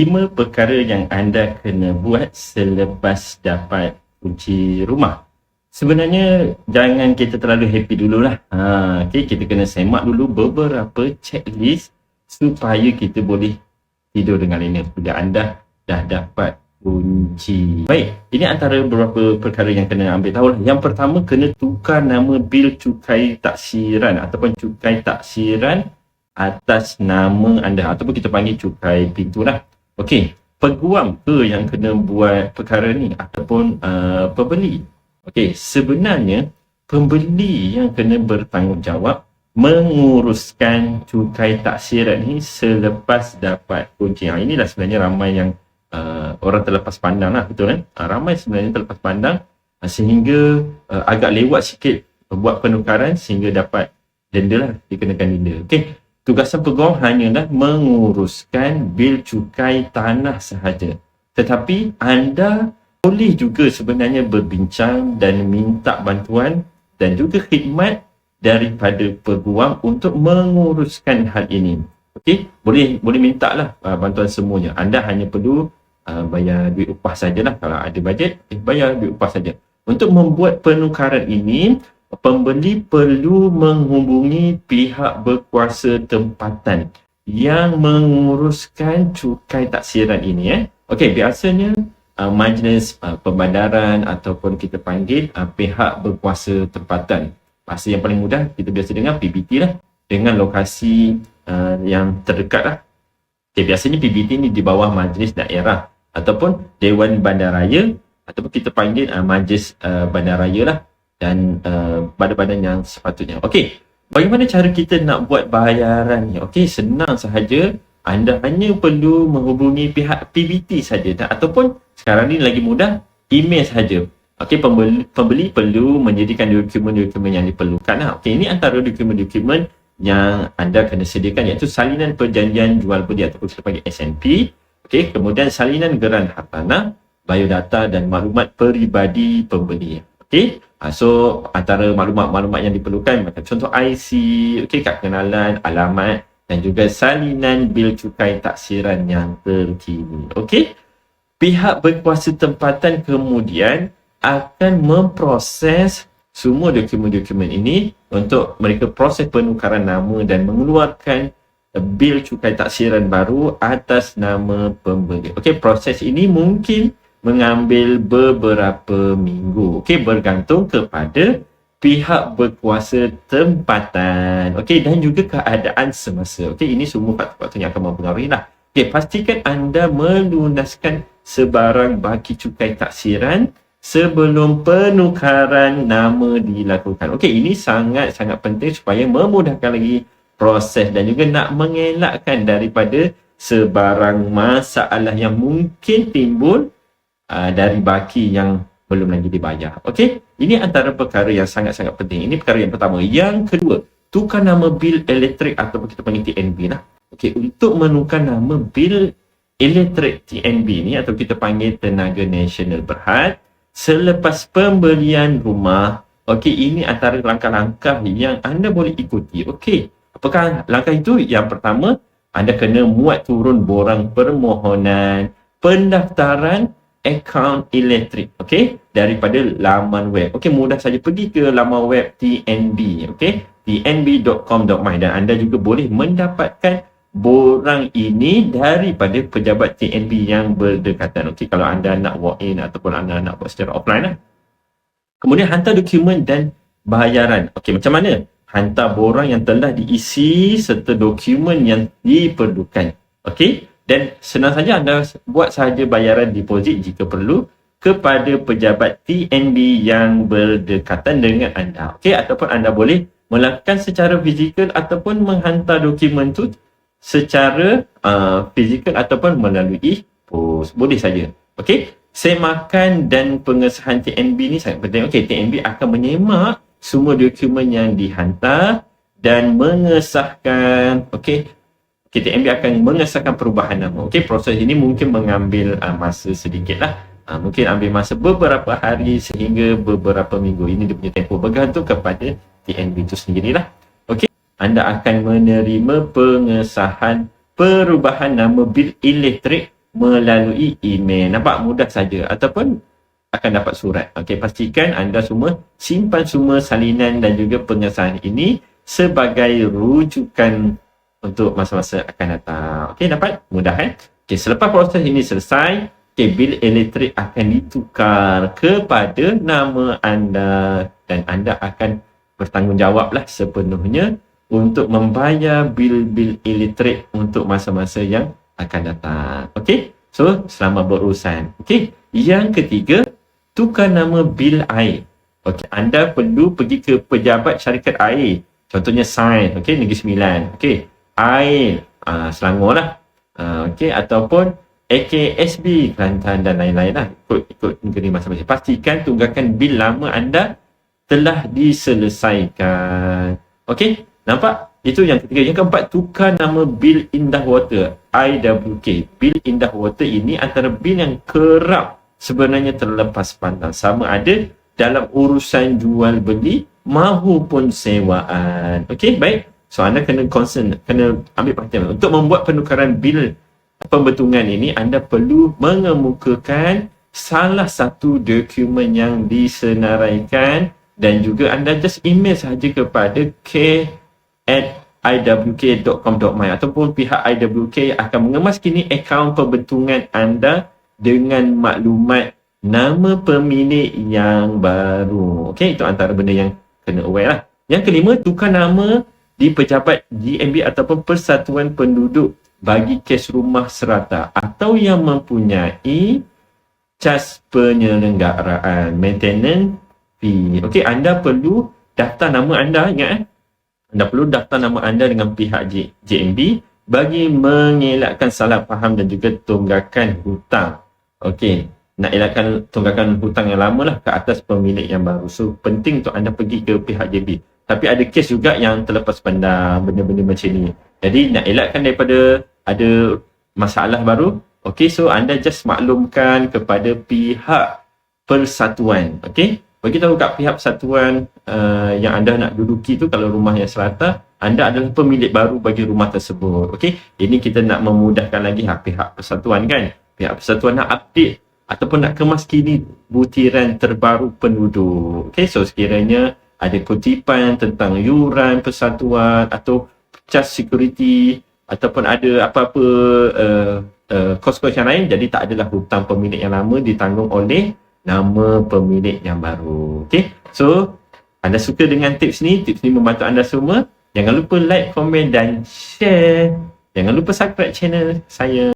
5 perkara yang anda kena buat selepas dapat kunci rumah. Sebenarnya jangan kita terlalu happy dululah. Okay, kita kena semak dulu beberapa checklist supaya kita boleh tidur dengan lena bila anda dah dapat kunci. Baik, ini antara beberapa perkara yang kena ambil tahu. Yang pertama, kena tukar nama bil cukai taksiran ataupun cukai taksiran atas nama anda, ataupun kita panggil cukai pintu lah. Okey, peguam ke yang kena buat perkara ni ataupun pembeli? Okey, sebenarnya pembeli yang kena bertanggungjawab menguruskan cukai taksiran ni selepas dapat kunci. Inilah sebenarnya ramai yang orang terlepas pandang lah, betul kan? Ramai sebenarnya terlepas pandang sehingga agak lewat sikit buat penukaran sehingga dapat denda lah, dikenakan denda. Okey, tugasan peguam hanyalah menguruskan bil cukai tanah sahaja. Tetapi anda boleh juga sebenarnya berbincang dan minta bantuan dan juga khidmat daripada peguam untuk menguruskan hal ini. Okey, boleh minta lah bantuan semuanya. Anda hanya perlu bayar duit upah sajalah. Kalau ada bajet, bayar duit upah saja. Untuk membuat penukaran ini, pembeli perlu menghubungi pihak berkuasa tempatan yang menguruskan cukai taksiran ini. Okey, biasanya majlis pembandaran ataupun kita panggil pihak berkuasa tempatan. Bahasa yang paling mudah kita biasa dengar PBT lah, dengan lokasi yang terdekat lah. Okay, biasanya PBT ni di bawah majlis daerah ataupun Dewan Bandaraya ataupun kita panggil majlis bandaraya lah, dan badan-badan yang sepatutnya. Okey, bagaimana cara kita nak buat bayaran ni? Okey, senang sahaja. Anda hanya perlu menghubungi pihak PBT saja, ataupun sekarang ni lagi mudah, email saja. Okey, pembeli perlu menyediakan dokumen-dokumen yang diperlukan. Okey, ini antara dokumen-dokumen yang anda kena sediakan, iaitu salinan perjanjian jual beli ataupun kita panggil SNP. Okey, kemudian salinan geran hartanah, biodata dan maklumat peribadi pembeli. Okey, so antara maklumat-maklumat yang diperlukan macam contoh IC, okey, kad pengenalan, alamat dan juga salinan bil cukai taksiran yang terkini. Okey, pihak berkuasa tempatan kemudian akan memproses semua dokumen-dokumen ini untuk mereka proses penukaran nama dan mengeluarkan bil cukai taksiran baru atas nama pembeli. Okey, proses ini mungkin mengambil beberapa minggu. Okey, bergantung kepada pihak berkuasa tempatan. Okey, dan juga keadaan semasa. Okey, ini semua faktor-faktor yang akan mempengaruhi lah. Okey, pastikan anda melunaskan sebarang baki cukai taksiran sebelum penukaran nama dilakukan. Okey, ini sangat-sangat penting supaya memudahkan lagi proses dan juga nak mengelakkan daripada sebarang masalah yang mungkin timbul dari baki yang belum lagi dibayar. Okey, ini antara perkara yang sangat-sangat penting. Ini perkara yang pertama. Yang kedua, tukar nama bil elektrik ataupun kita panggil TNB lah. Okey, untuk menukar nama bil elektrik TNB ni atau kita panggil tenaga nasional berhad selepas pembelian rumah. Okey, ini antara langkah-langkah yang anda boleh ikuti. Okey, apakah langkah itu? Yang pertama, anda kena muat turun borang permohonan pendaftaran akaun elektrik, okey, daripada laman web. Okey, mudah saja pergi ke laman web TNB, okey, tnb.com.my, dan anda juga boleh mendapatkan borang ini daripada pejabat TNB yang berdekatan. Okey, kalau anda nak walk in ataupun anda nak buat secara offline lah. Kemudian hantar dokumen dan bayaran. Okey, macam mana? Hantar borang yang telah diisi serta dokumen yang diperlukan. Okey, dan senang saja anda buat sahaja bayaran deposit jika perlu kepada pejabat TNB yang berdekatan dengan anda. Okey, ataupun anda boleh melakukan secara fizikal ataupun menghantar dokumen tu secara fizikal ataupun melalui pos. Boleh saja. Okey, semakan dan pengesahan TNB ni sangat penting. Okey, TNB akan menyemak semua dokumen yang dihantar dan mengesahkan. Okey, TNB akan mengesahkan perubahan nama. Okey, proses ini mungkin mengambil masa sedikit lah. Mungkin ambil masa beberapa hari sehingga beberapa minggu. Ini dia punya tempoh, bergantung kepada TNB itu sendirilah. Okey, anda akan menerima pengesahan perubahan nama bil elektrik melalui email. Nampak mudah saja, ataupun akan dapat surat. Okey, pastikan anda semua simpan semua salinan dan juga pengesahan ini sebagai rujukan untuk masa-masa akan datang. Okey, dapat? Mudah kan? Okey, selepas proses ini selesai, okay, bil elektrik akan ditukar kepada nama anda dan anda akan bertanggungjawablah sepenuhnya untuk membayar bil-bil elektrik untuk masa-masa yang akan datang. Okey? So, selamat berurusan. Okey? Yang ketiga, tukar nama bil air. Okey, anda perlu pergi ke pejabat syarikat air. Contohnya SAIN, okey, Negeri Sembilan. Okey, air Selangor lah. Okey, ataupun AKSB Kelantan dan lain-lain lah. Ikut negeri masing-masing. Pastikan tunggakan bil lama anda telah diselesaikan. Okey, nampak? Itu yang ketiga. Yang keempat, tukar nama bil Indah Water, IWK. Bil Indah Water ini antara bil yang kerap sebenarnya terlepas pandang, sama ada dalam urusan jual beli mahupun sewaan. Okey, baik. So, anda kena concern, kena ambil perhatian. Untuk membuat penukaran bil pembetungan ini, anda perlu mengemukakan salah satu dokumen yang disenaraikan dan juga anda just email sahaja kepada k@iwk.com.my ataupun pihak IWK akan mengemas kini akaun pembetungan anda dengan maklumat nama pemilik yang baru. Okey, itu antara benda yang kena aware lah. Yang kelima, tukar nama di pejabat GMB ataupun Persatuan Penduduk bagi kes rumah serata atau yang mempunyai cas penyelenggaraan, maintenance fee. Okey, anda perlu daftar nama anda, ingat anda perlu daftar nama anda dengan pihak JMB bagi mengelakkan salah faham dan juga tunggakan hutang. Okey, nak elakkan tunggakan hutang yang lama lah ke atas pemilik yang baru. So, penting untuk anda pergi ke pihak JB. Tapi ada kes juga yang terlepas pandang, benda-benda macam ni. Jadi, nak elakkan daripada ada masalah baru, okey, so anda just maklumkan kepada pihak persatuan. Okey, beritahu kat pihak persatuan yang anda nak duduki tu, kalau rumah yang serata, anda adalah pemilik baru bagi rumah tersebut. Okey, ini kita nak memudahkan lagi pihak persatuan kan. Pihak persatuan nak update ataupun nak kemas kini butiran terbaru penduduk. Okey, so sekiranya ada kutipan tentang yuran persatuan atau cas security ataupun ada apa-apa kos-kos yang lain, jadi tak adalah hutang pemilik yang lama ditanggung oleh nama pemilik yang baru. Okey, so anda suka dengan tips ni membantu anda semua. Jangan lupa like, komen dan share. Jangan lupa subscribe channel saya.